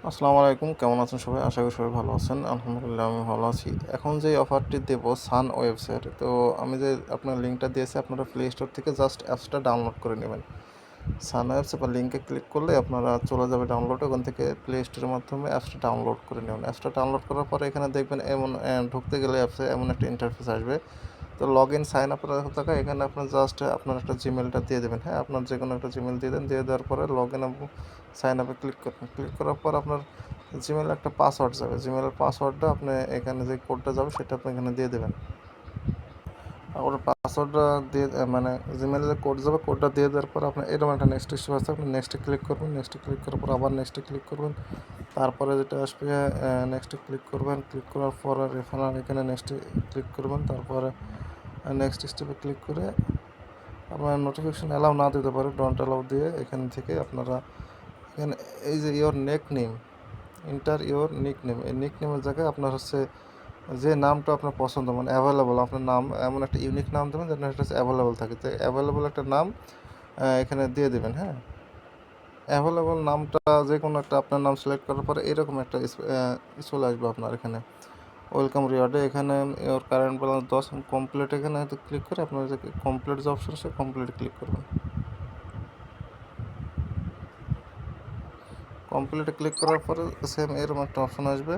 আসসালামু আলাইকুম, কেমন আছেন সবাই? আশা করি সবাই ভালো আছেন। আলহামদুলিল্লাহ আমি ভালো আছি। এখন যে অফারটি দেব সান ওয়েবসের, তো আমি যে আপনার লিঙ্কটা দিয়েছি আপনারা প্লে স্টোর থেকে জাস্ট অ্যাপসটা ডাউনলোড করে নেবেন। সান ওয়েবস বা লিঙ্কে ক্লিক করলে আপনারা চলে যাবে ডাউনলোডে, ওখান থেকে প্লে স্টোরের মাধ্যমে অ্যাপসটা ডাউনলোড করে নেবেন। অ্যাপসটা ডাউনলোড করার পরে এখানে দেখবেন এমন ঢুকতে গেলে অ্যাপসে এমন একটা ইন্টারফেস আসবে। তো লগ ইন সাইন আপের থাকা এখানে আপনার জাস্ট আপনার একটা জিমেলটা দিয়ে দেবেন। হ্যাঁ, আপনার যে কোনো একটা জিমেল দিয়ে দেন, দিয়ে দেওয়ার পরে লগ ইন এবং সাইন আপে ক্লিক করবেন। ক্লিক করার পর আপনার জিমেলে একটা পাসওয়ার্ড যাবে। জিমেলের পাসওয়ার্ডটা আপনি এখানে যে কোডটা যাবে সেটা আপনি এখানে দিয়ে দেবেন। ওর পাসওয়ার্ডটা দিয়ে মানে জিমেলে যে কোড যাবে কোডটা দিয়ে দেওয়ার পর আপনার এরকম একটা নেক্সট স্টেপ আসছে, আপনি নেক্সটে ক্লিক করবেন। নেক্সটে ক্লিক করার পর আবার নেক্সটে ক্লিক করবেন। তারপরে যেটা আসবে নেক্সটে ক্লিক করবেন। ক্লিক করার পর রেফারেল এখানে নেক্সটে ক্লিক করবেন। তারপরে নেক্সট স্টেপে ক্লিক করে আপনার নোটিফিকেশন অ্যালাউ না দিতে পারে, ডোন্ট অ্যালাউ দিয়ে এখান থেকে আপনারা এখানে এই যে your neck name, inter your nick name, এই নিক নেমের জায়গায় আপনার হচ্ছে যে নামটা আপনার পছন্দ মানে অ্যাভেলেবল আপনার নাম, এমন একটা ইউনিক নাম দেবেন যেন এটা হচ্ছে অ্যাভেলেবল থাকে। তো অ্যাভেলেবল একটা নাম এখানে দিয়ে দেবেন। হ্যাঁ, অ্যাভেলেবল নামটা যে কোনো একটা আপনার নাম সিলেক্ট করার পরে এরকম একটা চলে আসবে আপনার এখানে ওয়েলকাম রিওয়ার্ডে। এখানে ওর কারেন্ট ব্যালেন্স 10 কমপ্লিট, এখানে ক্লিক করে আপনার যে কমপ্লিট যে অপশন আছে কমপ্লিট ক্লিক করবেন। কমপ্লিটে ক্লিক করার পরে সেম এরকম একটা অপশন আসবে।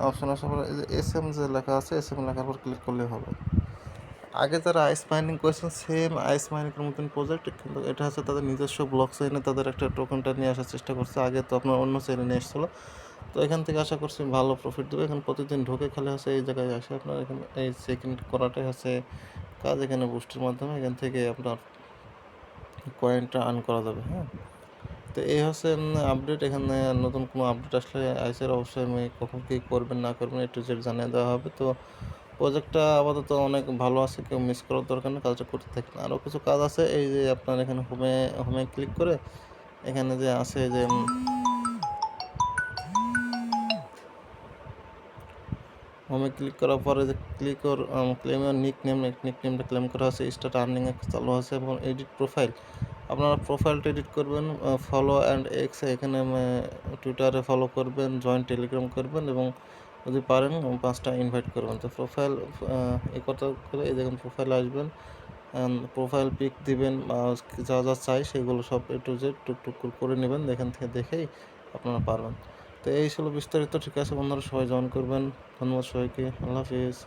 অপশন আসার পরে এই যে এস এম যে লেখা আছে এস এম লেখার পর ক্লিক করলেই হবে। আগে যারা আইস মাইনিং করেছেন সেম আইস মাইনিংয়ের মতন প্রজেক্ট, কিন্তু এটা হচ্ছে তাদের নিজস্ব ব্লক চেইনে তাদের একটা টোকেনটা নিয়ে আসার চেষ্টা করছে। আগে তো আপনার অন্য চেইনে নিয়ে এসেছিলো। তো এখান থেকে আশা করছি ভালো প্রফিট দেবে। এখানে প্রতিদিন ঢুকে খালি হচ্ছে এই জায়গায় আসে আপনার এখানে এই সেকেন্ড করাটাই হচ্ছে কাজ। এখানে বুস্টের মাধ্যমে এখান থেকে আপনার কয়েনটা আর্ন করা যাবে। হ্যাঁ, তো এই হচ্ছে আপডেট। এখানে নতুন কোনো আপডেট আসলে আইসের অবশ্যই আমি কখন কী করবেন না করবেন একটু জেড জানিয়ে দেওয়া হবে। তো প্রজেক্টটা আপাতত অনেক ভালো আছে, কেউ মিস করার দরকার নেই, কাজটা করতে থাকেন। আরও কিছু কাজ আছে, এই যে আপনার এখানে হোমে হোমে ক্লিক করে এখানে যে আছে যে হোমে ক্লিক করার পরে যে ক্লিক ওর ক্লেম ওর নিক নেমটা ক্লেম করা আছে, স্টার্ট আর্নিং চালু আছে এবং এডিট প্রোফাইল, আপনারা প্রোফাইলটা এডিট করবেন। ফলো অ্যান্ড এক্স এখানে টুইটারে ফলো করবেন, জয়েন টেলিগ্রাম করবেন এবং যদি পারেন 5টা ইনভাইট করবেন। তো প্রোফাইল এই কথা করে এই দেখুন প্রোফাইলে আসবেন, প্রোফাইল পিক দিবেন, যা যা চাই সেগুলো সব এ টু জেড টুকটুক করে নেবেন, এখান থেকে দেখেই আপনারা পারবেন। তো এই ছিল বিস্তারিত। ঠিক আছে বন্ধুরা, সবাই জয়েন করবেন। ধন্যবাদ সবাইকে, আল্লাহ হাফিজ।